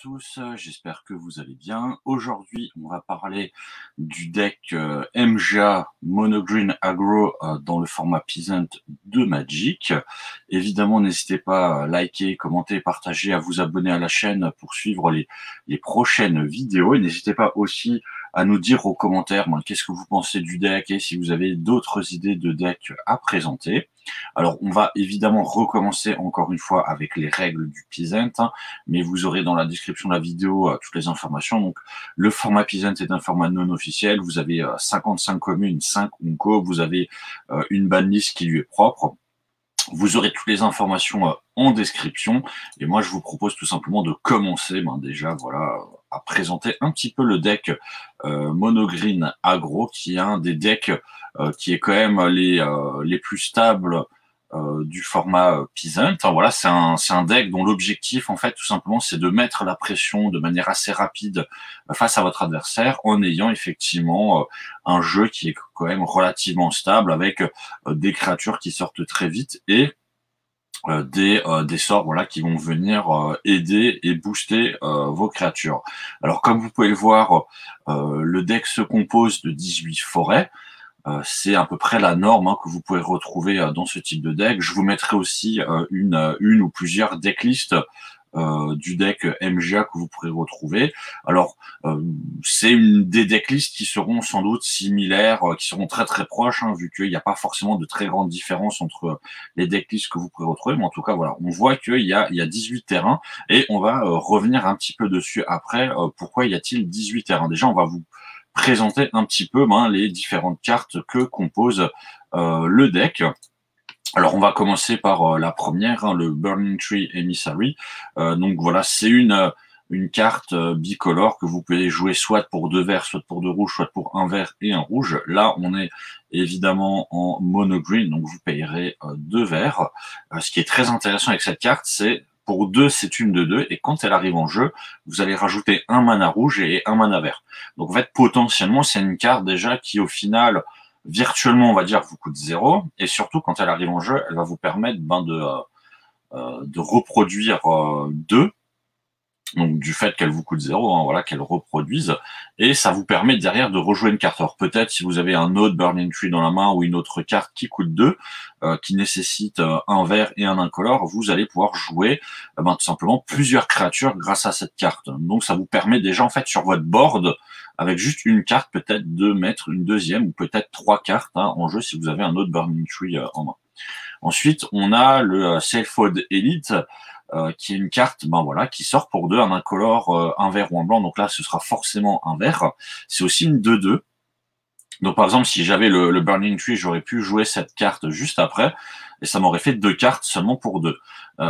tous, j'espère que vous allez bien. Aujourd'hui, on va parler du deck MGA Mono Green Aggro dans le format Peasant de Magic. Évidemment, n'hésitez pas à liker, commenter, partager, à vous abonner à la chaîne pour suivre les prochaines vidéos. Et n'hésitez pas aussi à nous dire aux commentaires qu'est-ce que vous pensez du deck et si vous avez d'autres idées de deck à présenter. Alors, on va évidemment recommencer encore une fois avec les règles du Peasant, mais vous aurez dans la description de la vidéo toutes les informations. Donc, le format Peasant est un format non officiel. Vous avez 55 communes, 5 Unco, vous avez une banlist qui lui est propre. Vous aurez toutes les informations en description. Et moi, je vous propose tout simplement de commencer déjà, voilà, à présenter un petit peu le deck Mono Green Aggro, qui est un des decks qui est quand même les plus stables du format Peasant. Voilà, c'est un deck dont l'objectif, en fait, tout simplement, c'est de mettre la pression de manière assez rapide face à votre adversaire en ayant effectivement un jeu qui est quand même relativement stable avec des créatures qui sortent très vite et des sorts voilà qui vont venir aider et booster vos créatures. Alors comme vous pouvez le voir, le deck se compose de 18 forêts. C'est à peu près la norme que vous pouvez retrouver dans ce type de deck. Je vous mettrai aussi une ou plusieurs decklists du deck MGA que vous pourrez retrouver. Alors, c'est des decklists qui seront sans doute similaires, qui seront très très proches, vu qu'il n'y a pas forcément de très grande différence entre les decklists que vous pourrez retrouver. Mais en tout cas, voilà, on voit qu'il y a 18 terrains et on va revenir un petit peu dessus après. Pourquoi y a-t-il 18 terrains? Déjà, on va vous présenter un petit peu les différentes cartes que compose le deck. Alors on va commencer par la première, le Burning Tree Emissary. Donc voilà, c'est une carte bicolore que vous pouvez jouer soit pour 2 verts, soit pour 2 rouges, soit pour 1 vert et 1 rouge. Là, on est évidemment en mono green, donc vous payerez 2 verts. Ce qui est très intéressant avec cette carte, c'est pour 2, c'est une de 2, et quand elle arrive en jeu, vous allez rajouter un mana rouge et un mana vert. Donc en fait, potentiellement, c'est une carte déjà qui, au final, virtuellement, on va dire, vous coûte 0, et surtout, quand elle arrive en jeu, elle va vous permettre de reproduire 2, donc du fait qu'elle vous coûte 0, voilà, qu'elle reproduise, et ça vous permet derrière de rejouer une carte. Alors peut-être si vous avez un autre Burning Tree dans la main ou une autre carte qui coûte 2, qui nécessite un vert et un incolore, vous allez pouvoir jouer tout simplement plusieurs créatures grâce à cette carte. Donc ça vous permet déjà en fait sur votre board, avec juste une carte, peut-être de mettre une deuxième ou peut-être 3 cartes en jeu si vous avez un autre Burning Tree en main. Ensuite, on a le Self-Fold Elite, qui est une carte voilà, qui sort pour 2, un incolore, un vert ou un blanc. Donc là, ce sera forcément un vert. C'est aussi une 2-2. Donc par exemple, si j'avais le Burning Tree, j'aurais pu jouer cette carte juste après, et ça m'aurait fait 2 cartes seulement pour 2.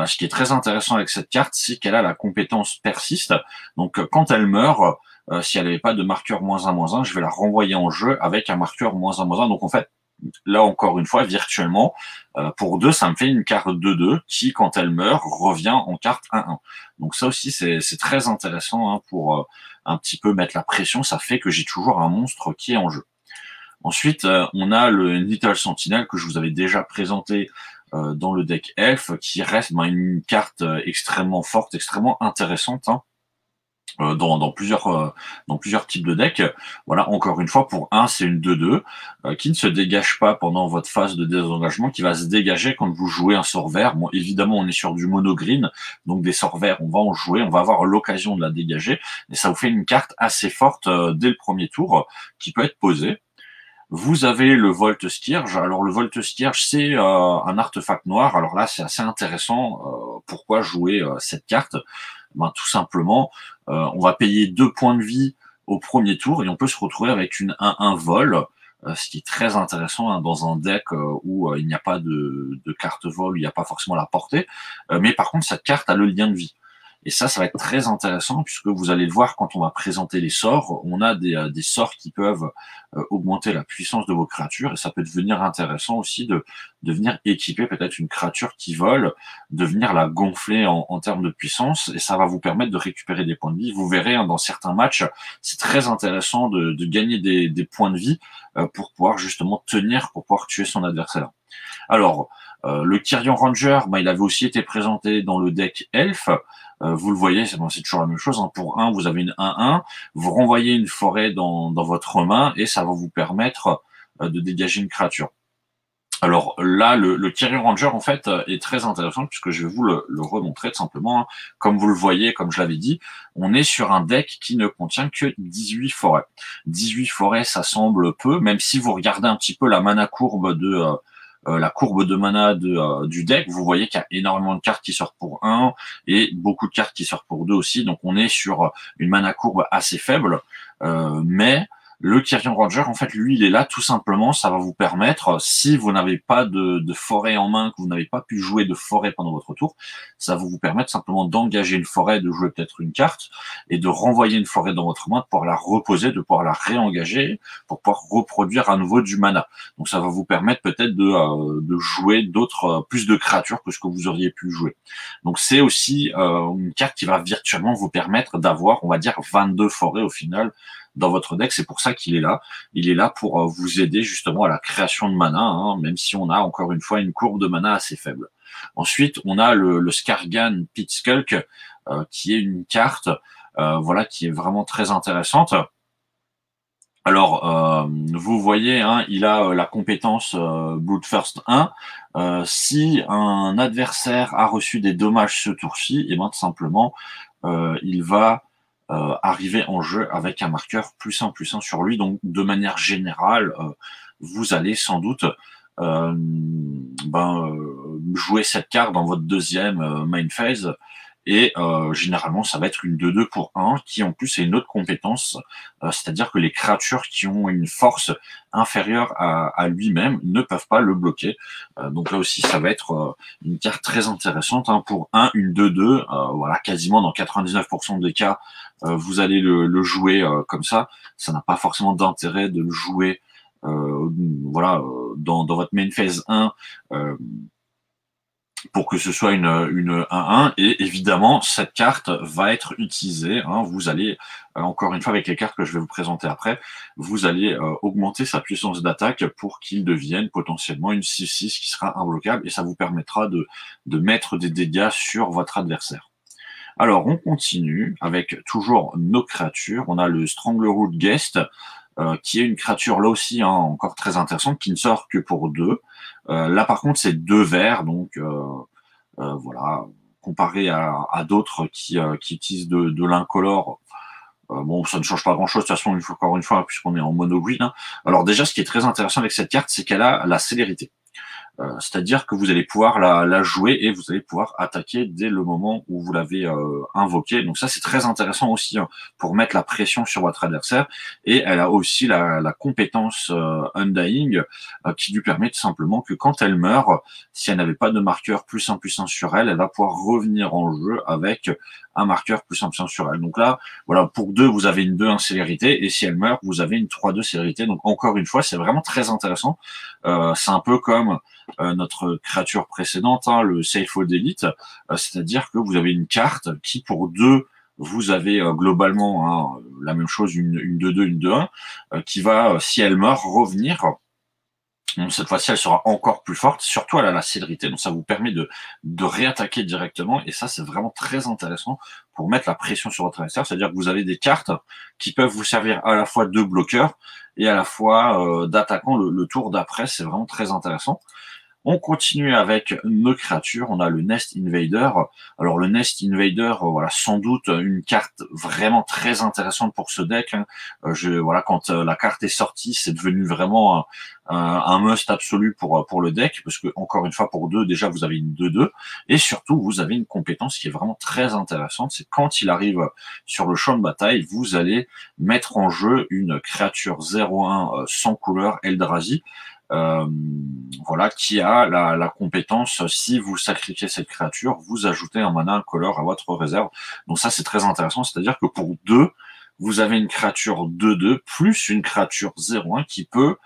Ce qui est très intéressant avec cette carte, c'est qu'elle a la compétence persiste. Donc quand elle meurt, si elle n'avait pas de marqueur -1/-1, je vais la renvoyer en jeu avec un marqueur -1/-1. Donc en fait, là encore une fois, virtuellement, pour 2, ça me fait une carte 2-2 qui, quand elle meurt, revient en carte 1-1. Donc ça aussi, c'est très intéressant pour un petit peu mettre la pression. Ça fait que j'ai toujours un monstre qui est en jeu. Ensuite, on a le Little Sentinel que je vous avais déjà présenté dans le deck Elf, qui reste une carte extrêmement forte, extrêmement intéressante, dans plusieurs types de decks. Voilà, encore une fois, pour 1, c'est une 2-2 qui ne se dégage pas pendant votre phase de désengagement, qui va se dégager quand vous jouez un sort vert. Bon, évidemment, on est sur du mono green, donc des sorts verts, on va en jouer, on va avoir l'occasion de la dégager, et ça vous fait une carte assez forte dès le premier tour, qui peut être posée. Vous avez le Volt Skirge. Alors le Volt Skirge, c'est un artefact noir. Alors là, c'est assez intéressant. Pourquoi jouer cette carte? Tout simplement, on va payer 2 points de vie au premier tour et on peut se retrouver avec un vol, ce qui est très intéressant dans un deck où il n'y a pas de carte vol, où il n'y a pas forcément la portée. Mais par contre, cette carte a le lien de vie. Et ça va être très intéressant puisque vous allez le voir quand on va présenter les sorts. On a des sorts qui peuvent augmenter la puissance de vos créatures et ça peut devenir intéressant aussi de venir équiper peut-être une créature qui vole, de venir la gonfler en termes de puissance et ça va vous permettre de récupérer des points de vie. Vous verrez dans certains matchs, c'est très intéressant de gagner des points de vie pour pouvoir justement tenir, pour pouvoir tuer son adversaire. Alors, le Kyrian Ranger, il avait aussi été présenté dans le deck Elf. vous le voyez, c'est toujours la même chose, hein. Pour 1, vous avez une 1-1, vous renvoyez une forêt dans votre main et ça va vous permettre de dégager une créature. Alors là, le Kyrian Ranger, en fait, est très intéressant puisque je vais vous le remontrer tout simplement, hein. Comme vous le voyez, comme je l'avais dit, on est sur un deck qui ne contient que 18 forêts. 18 forêts, ça semble peu, même si vous regardez un petit peu la mana courbe la courbe de mana du deck, vous voyez qu'il y a énormément de cartes qui sortent pour 1 et beaucoup de cartes qui sortent pour 2 aussi. Donc on est sur une mana courbe assez faible, mais le Kyrian Ranger, en fait, lui, il est là tout simplement, ça va vous permettre, si vous n'avez pas de forêt en main, que vous n'avez pas pu jouer de forêt pendant votre tour, ça va vous permettre simplement d'engager une forêt, de jouer peut-être une carte, et de renvoyer une forêt dans votre main, de pouvoir la reposer, de pouvoir la réengager, pour pouvoir reproduire à nouveau du mana. Donc ça va vous permettre peut-être de jouer d'autres, plus de créatures que ce que vous auriez pu jouer. Donc c'est aussi une carte qui va virtuellement vous permettre d'avoir, on va dire, 22 forêts au final, dans votre deck. C'est pour ça qu'il est là. Il est là pour vous aider justement à la création de mana, hein, même si on a encore une fois une courbe de mana assez faible. Ensuite, on a le Skargan Pitskulk, qui est une carte voilà, qui est vraiment très intéressante. Alors, vous voyez, hein, il a la compétence Bloodthirst 1. Si un adversaire a reçu des dommages ce tour-ci, et bien tout simplement, il va arriver en jeu avec un marqueur +1/+1 sur lui. Donc, de manière générale, vous allez sans doute jouer cette carte dans votre deuxième main phase. Et généralement, ça va être une 2/2 pour 1, qui en plus est une autre compétence, c'est-à-dire que les créatures qui ont une force inférieure à lui-même ne peuvent pas le bloquer. Donc là aussi, ça va être une carte très intéressante, hein, pour une 2/2, voilà, quasiment dans 99% des cas, vous allez le jouer comme ça. Ça n'a pas forcément d'intérêt de le jouer voilà, dans votre main phase 1, pour que ce soit une 1-1, et évidemment cette carte va être utilisée, hein, vous allez encore une fois avec les cartes que je vais vous présenter après, vous allez augmenter sa puissance d'attaque pour qu'il devienne potentiellement une 6/6 qui sera imbloquable, et ça vous permettra de mettre des dégâts sur votre adversaire. Alors on continue avec toujours nos créatures. On a le Strangleroot Guest, qui est une créature là aussi, hein, encore très intéressante, qui ne sort que pour 2. Là par contre c'est 2 verts, donc voilà, comparé à d'autres qui utilisent de l'incolore, bon, ça ne change pas grand-chose, de toute façon, encore une fois, puisqu'on est en mono green, hein. Alors déjà, ce qui est très intéressant avec cette carte, c'est qu'elle a la célérité. C'est-à-dire que vous allez pouvoir la jouer et vous allez pouvoir attaquer dès le moment où vous l'avez invoqué. Donc ça, c'est très intéressant aussi, hein, pour mettre la pression sur votre adversaire. Et elle a aussi la compétence Undying, qui lui permet tout simplement que quand elle meurt, si elle n'avait pas de marqueur +1/+1 sur elle, elle va pouvoir revenir en jeu avec un marqueur +1/+1 sur elle. Donc là, voilà, pour 2, vous avez une 2 en célérité, et si elle meurt, vous avez une 3/2 célérité. Donc encore une fois, c'est vraiment très intéressant. C'est un peu comme notre créature précédente, hein, le Safehold Elite, c'est-à-dire que vous avez une carte qui, pour 2, vous avez globalement, hein, la même chose, une 2/2, une 2/1, qui va, si elle meurt, revenir. Donc, cette fois-ci, elle sera encore plus forte. Surtout, elle a la célérité. Donc, ça vous permet de réattaquer directement. Et ça, c'est vraiment très intéressant pour mettre la pression sur votre adversaire. C'est-à-dire que vous avez des cartes qui peuvent vous servir à la fois de bloqueur et à la fois d'attaquant le tour d'après. C'est vraiment très intéressant. On continue avec nos créatures. On a le Nest Invader. Alors le Nest Invader, voilà, sans doute une carte vraiment très intéressante pour ce deck, hein. Voilà, quand la carte est sortie, c'est devenu vraiment un must absolu pour le deck, parce que encore une fois, pour 2, déjà vous avez une 2/2, et surtout vous avez une compétence qui est vraiment très intéressante. C'est quand il arrive sur le champ de bataille, vous allez mettre en jeu une créature 0/1 sans couleur, Eldrazi. Voilà, qui a la compétence, si vous sacrifiez cette créature, vous ajoutez un mana incolore à votre réserve. Donc ça, c'est très intéressant, c'est-à-dire que pour 2, vous avez une créature 2/2 plus une créature 0/1 qui peut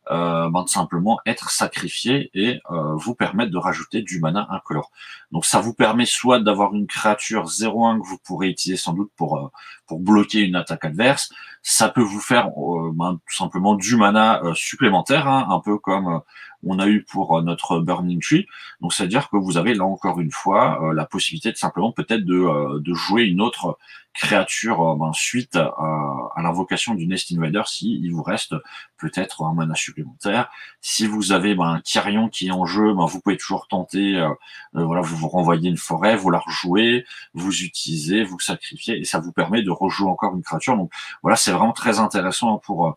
tout simplement être sacrifiée et vous permettre de rajouter du mana incolore. Donc ça vous permet soit d'avoir une créature 0/1 que vous pourrez utiliser sans doute pour bloquer une attaque adverse, ça peut vous faire tout simplement du mana supplémentaire, hein, un peu comme on a eu pour notre Burning Tree. Donc c'est-à-dire que vous avez là encore une fois la possibilité de simplement peut-être de jouer une autre créature suite à l'invocation du Nest Invader si il vous reste peut-être un mana supplémentaire. Si vous avez un Kyrion qui est en jeu, vous pouvez toujours tenter, voilà, vous vous renvoyez une forêt, vous la rejouez, vous utilisez, vous sacrifiez, et ça vous permet de rejouer encore une créature. Donc voilà, c'est vraiment très intéressant pour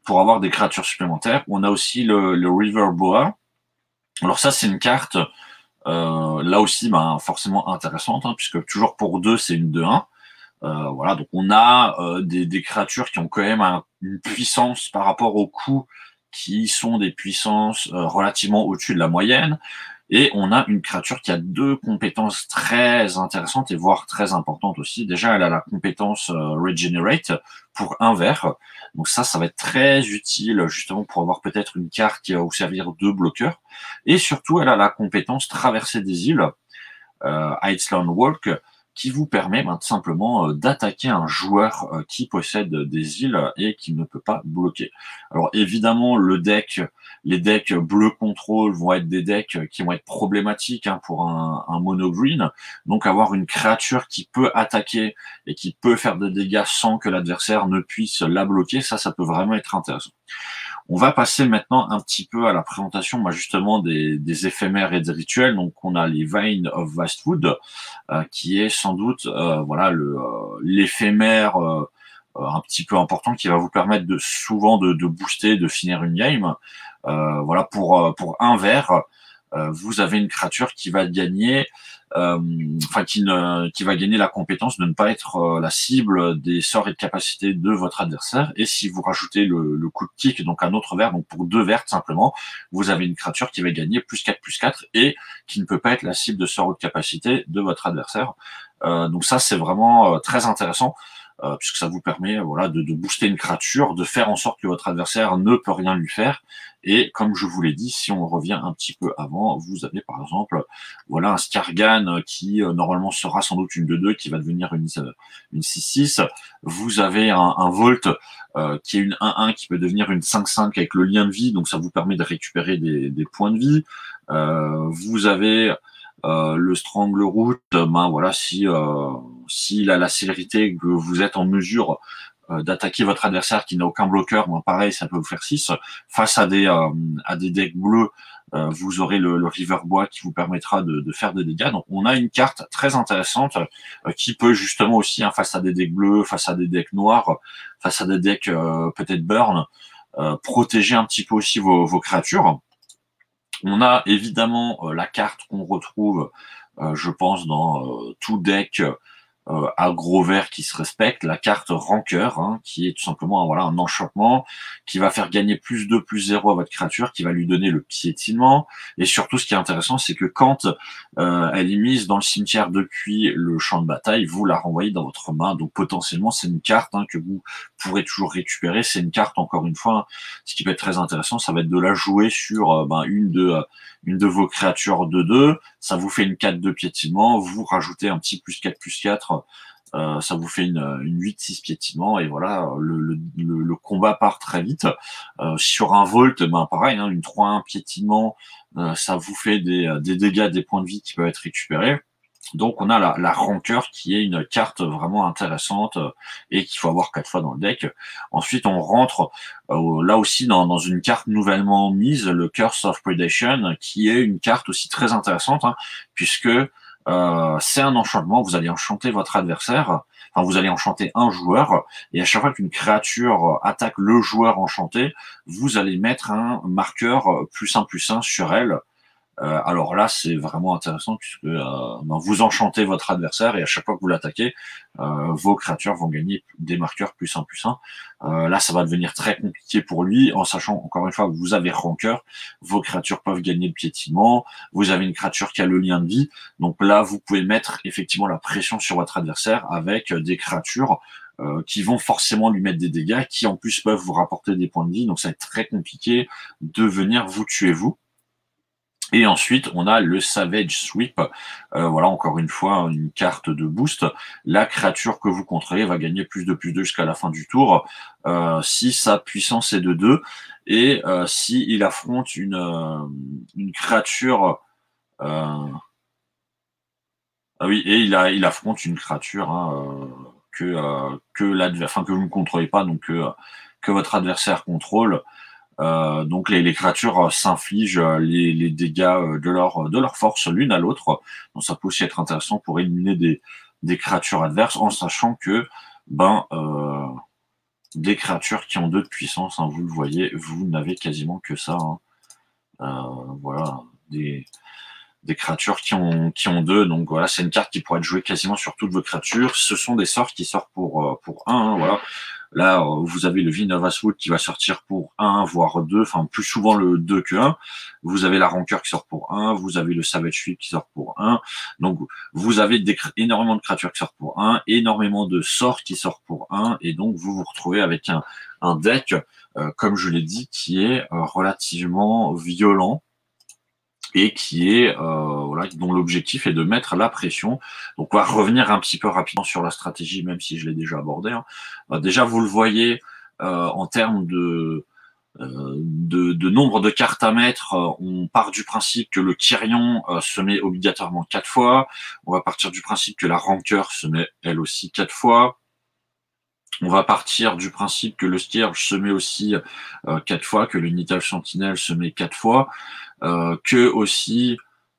avoir des créatures supplémentaires. On a aussi le River Boa. Alors ça, c'est une carte là aussi forcément intéressante, hein, puisque toujours pour 2, c'est une 2-1. Voilà, donc on a des créatures qui ont quand même une puissance par rapport au coût, qui sont des puissances relativement au-dessus de la moyenne. Et on a une créature qui a 2 compétences très intéressantes et voire très importantes aussi. Déjà, elle a la compétence Regenerate pour 1 vert. Donc ça va être très utile justement pour avoir peut-être une carte qui va vous servir de bloqueur. Et surtout, elle a la compétence Traverser des îles, Iceland Walk, qui vous permet tout simplement d'attaquer un joueur qui possède des îles et qui ne peut pas bloquer. Alors évidemment, les decks bleu contrôle vont être des decks qui vont être problématiques, hein, pour un mono green. Donc avoir une créature qui peut attaquer et qui peut faire des dégâts sans que l'adversaire ne puisse la bloquer, ça peut vraiment être intéressant. On va passer maintenant un petit peu à la présentation justement des éphémères et des rituels. Donc on a les Veins of Vastwood, qui est sans doute voilà l'éphémère un petit peu important qui va vous permettre souvent de booster, de finir une game. Voilà, pour 1 vert, vous avez une créature qui va gagner, qui va gagner la compétence de ne pas être la cible des sorts et de capacités de votre adversaire. Et si vous rajoutez le coup de kick, donc un autre vert, donc pour 2 verts simplement, vous avez une créature qui va gagner +4/+4 et qui ne peut pas être la cible de sorts ou de capacités de votre adversaire. Donc ça, c'est vraiment très intéressant. Puisque ça vous permet de booster une créature, de faire en sorte que votre adversaire ne peut rien lui faire. Et comme je vous l'ai dit, si on revient un petit peu avant, vous avez par exemple un Skargan qui normalement sera sans doute une 2/2, qui va devenir une 6/6. Vous avez un Volt qui est une 1/1 qui peut devenir une 5/5 avec le lien de vie, donc ça vous permet de récupérer des points de vie. Vous avez le Strangleroot, s'il a la célérité, que vous êtes en mesure d'attaquer votre adversaire qui n'a aucun bloqueur, pareil, ça peut vous faire 6. Face à des decks bleus, vous aurez le River Bois qui vous permettra de faire des dégâts. Donc on a une carte très intéressante qui peut justement aussi, face à des decks bleus, face à des decks noirs, face à des decks peut-être burn, protéger un petit peu aussi vos créatures. On a évidemment la carte qu'on retrouve, je pense, dans tout deck aggro vert qui se respecte, la carte Rancœur, hein, qui est tout simplement un enchantement qui va faire gagner +2/+0 à votre créature, qui va lui donner le piétinement. Et surtout, ce qui est intéressant, c'est que quand elle est mise dans le cimetière depuis le champ de bataille, vous la renvoyez dans votre main. Donc potentiellement, c'est une carte que vous pourrez toujours récupérer. C'est une carte, encore une fois, ce qui peut être très intéressant, ça va être de la jouer sur une de vos créatures de 2, ça vous fait une 4 de piétinement, vous rajoutez un petit +4/+4, ça vous fait une 8/6 piétinement, et voilà, le combat part très vite. Sur un Volt, pareil, une 3/1 piétinement, ça vous fait des dégâts, des points de vie qui peuvent être récupérés. Donc on a la Rancœur qui est une carte vraiment intéressante et qu'il faut avoir 4 fois dans le deck. Ensuite on rentre là aussi dans une carte nouvellement mise, le Curse of Predation, qui est une carte aussi très intéressante, puisque c'est un enchantement. Vous allez enchanter votre adversaire, vous allez enchanter un joueur, et à chaque fois qu'une créature attaque le joueur enchanté, vous allez mettre un marqueur +1/+1 sur elle. Alors là, c'est vraiment intéressant puisque vous enchantez votre adversaire, et à chaque fois que vous l'attaquez, vos créatures vont gagner des marqueurs +1/+1. Là, ça va devenir très compliqué pour lui, en sachant encore une fois que vous avez Rancœur, vos créatures peuvent gagner le piétinement, vous avez une créature qui a le lien de vie, donc là, vous pouvez mettre effectivement la pression sur votre adversaire avec des créatures qui vont forcément lui mettre des dégâts, qui en plus peuvent vous rapporter des points de vie, donc ça va être très compliqué de venir vous tuer vous. Et ensuite, on a le Savage Sweep. Voilà, encore une fois, une carte de boost. La créature que vous contrôlez va gagner plus de jusqu'à la fin du tour, si sa puissance est de 2, et si il affronte une créature... Ah oui, et il affronte une créature hein, que vous ne contrôlez pas, donc que votre adversaire contrôle. Donc les créatures s'infligent les dégâts de leur force l'une à l'autre. Donc ça peut aussi être intéressant pour éliminer des créatures adverses, en sachant que des créatures qui ont 2 de puissance, hein, vous le voyez, vous n'avez quasiment que ça. Hein. Voilà, des créatures qui ont 2, donc voilà, c'est une carte qui pourrait être jouée quasiment sur toutes vos créatures. Ce sont des sorts qui sortent pour 1, hein, voilà. Là, vous avez le Vinovas Wood qui va sortir pour 1, voire 2, enfin plus souvent le 2 que 1. Vous avez la Rancœur qui sort pour 1, vous avez le Savage Sweep qui sort pour 1. Donc vous avez énormément de créatures qui sortent pour 1, énormément de sorts qui sortent pour 1, et donc vous vous retrouvez avec un deck, comme je l'ai dit, qui est relativement violent, et qui est voilà, dont l'objectif est de mettre la pression. Donc on va revenir un petit peu rapidement sur la stratégie, même si je l'ai déjà abordé. Hein. Déjà, vous le voyez en termes de nombre de cartes à mettre, on part du principe que le Kyrion se met obligatoirement 4 fois. On va partir du principe que la Rancœur se met elle aussi 4 fois. On va partir du principe que le Scourge se met aussi 4 fois, que le Nital Sentinel se met 4 fois, que aussi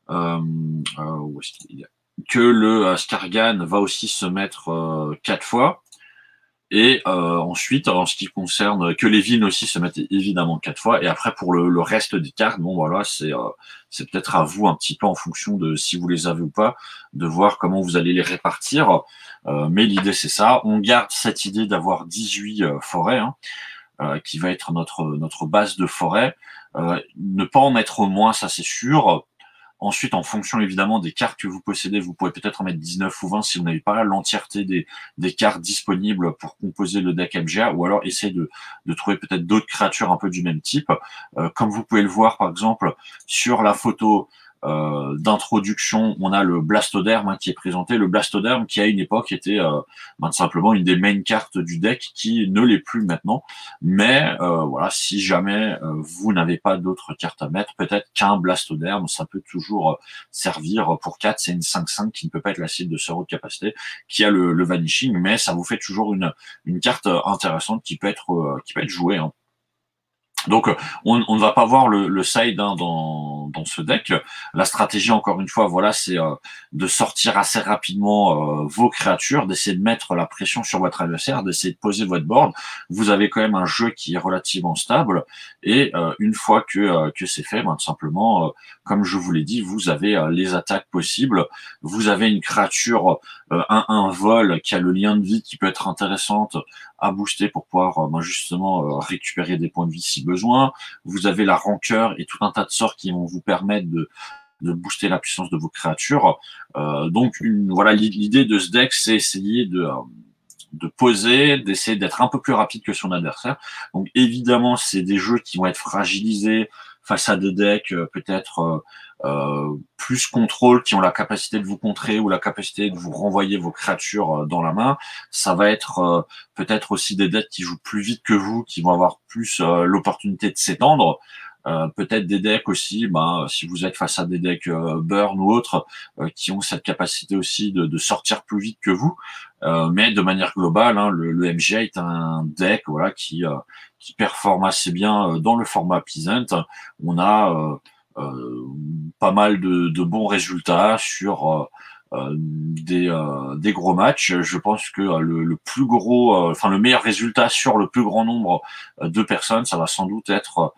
que le Skargan va aussi se mettre 4 fois. Et ensuite, en ce qui concerne que les vignes aussi se mettent évidemment 4 fois. Et après, pour le reste des cartes, bon voilà, c'est peut-être à vous un petit peu en fonction de si vous les avez ou pas, de voir comment vous allez les répartir. Mais l'idée c'est ça. On garde cette idée d'avoir 18 forêts, hein, qui va être notre base de forêt. Ne pas en mettre moins, ça c'est sûr. Ensuite, en fonction évidemment des cartes que vous possédez, vous pouvez peut-être en mettre 19 ou 20 si vous n'avez pas l'entièreté des cartes disponibles pour composer le deck MGA, ou alors essayer de trouver peut-être d'autres créatures un peu du même type. Comme vous pouvez le voir par exemple sur la photo d'introduction, on a le Blastoderm hein, qui est présenté. Le Blastoderm qui à une époque était simplement une des main cartes du deck, qui ne l'est plus maintenant. Mais voilà, si jamais vous n'avez pas d'autres cartes à mettre, peut-être qu'un Blastoderm, ça peut toujours servir pour 4. C'est une 5/5 qui ne peut pas être la cible de sort de capacité, qui a le Vanishing, mais ça vous fait toujours une carte intéressante qui peut être jouée. Hein. Donc, on ne va pas voir le side hein, dans ce deck. La stratégie, encore une fois, voilà, c'est de sortir assez rapidement vos créatures, d'essayer de mettre la pression sur votre adversaire, d'essayer de poser votre board. Vous avez quand même un jeu qui est relativement stable, et une fois que c'est fait, tout simplement, comme je vous l'ai dit, vous avez les attaques possibles. Vous avez une créature 1/1 vol qui a le lien de vie qui peut être intéressante à booster pour pouvoir justement récupérer des points de vie si besoin. Vous avez la Rancœur et tout un tas de sorts qui vont vous permettre de booster la puissance de vos créatures. Donc voilà, l'idée de ce deck, c'est essayer de poser, d'essayer d'être un peu plus rapide que son adversaire. Donc évidemment, c'est des jeux qui vont être fragilisés face à des decks peut-être plus contrôle, qui ont la capacité de vous contrer ou la capacité de vous renvoyer vos créatures dans la main. Ça va être peut-être aussi des decks qui jouent plus vite que vous, qui vont avoir plus l'opportunité de s'étendre. Peut-être des decks aussi, si vous êtes face à des decks burn ou autres, qui ont cette capacité aussi de sortir plus vite que vous. Mais de manière globale, hein, le MGA est un deck voilà qui performe assez bien dans le format Peasant. On a pas mal de bons résultats sur des gros matchs. Je pense que le plus gros, le meilleur résultat sur le plus grand nombre de personnes, ça va sans doute être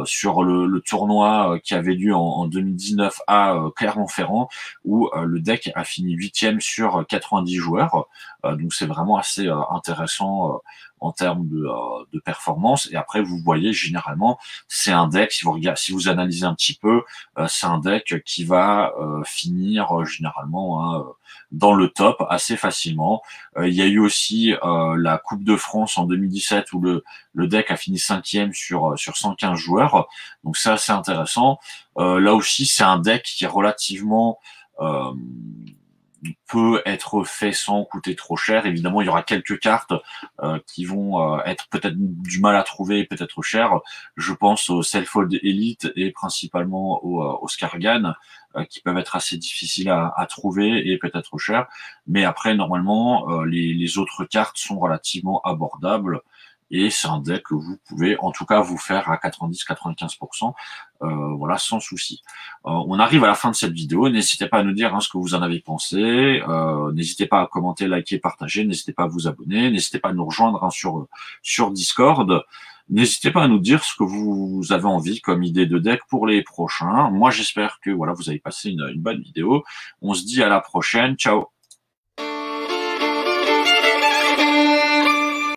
sur le tournoi qui avait lieu en 2019 à Clermont-Ferrand, où le deck a fini 8e sur 90 joueurs. Donc c'est vraiment assez intéressant en termes de performance. Et après, vous voyez, généralement, c'est un deck, si vous analysez un petit peu, c'est un deck qui va finir généralement hein, dans le top assez facilement. Il y a eu aussi la Coupe de France en 2017 où le deck a fini 5e sur 115 joueurs. Donc c'est assez intéressant. Là aussi, c'est un deck qui est relativement peut être fait sans coûter trop cher. Évidemment, il y aura quelques cartes qui vont être peut-être du mal à trouver, peut-être cher. Je pense au Self-Fold Elite et principalement au Skargan, qui peuvent être assez difficiles à trouver et peut-être cher. Mais après, normalement, les autres cartes sont relativement abordables. Et c'est un deck que vous pouvez, en tout cas, vous faire à 90-95%, voilà, sans souci. On arrive à la fin de cette vidéo. N'hésitez pas à nous dire hein, ce que vous en avez pensé. N'hésitez pas à commenter, liker, partager. N'hésitez pas à vous abonner. N'hésitez pas à nous rejoindre hein, sur Discord. N'hésitez pas à nous dire ce que vous avez envie comme idée de deck pour les prochains. Moi, j'espère que voilà, vous avez passé une bonne vidéo. On se dit à la prochaine. Ciao.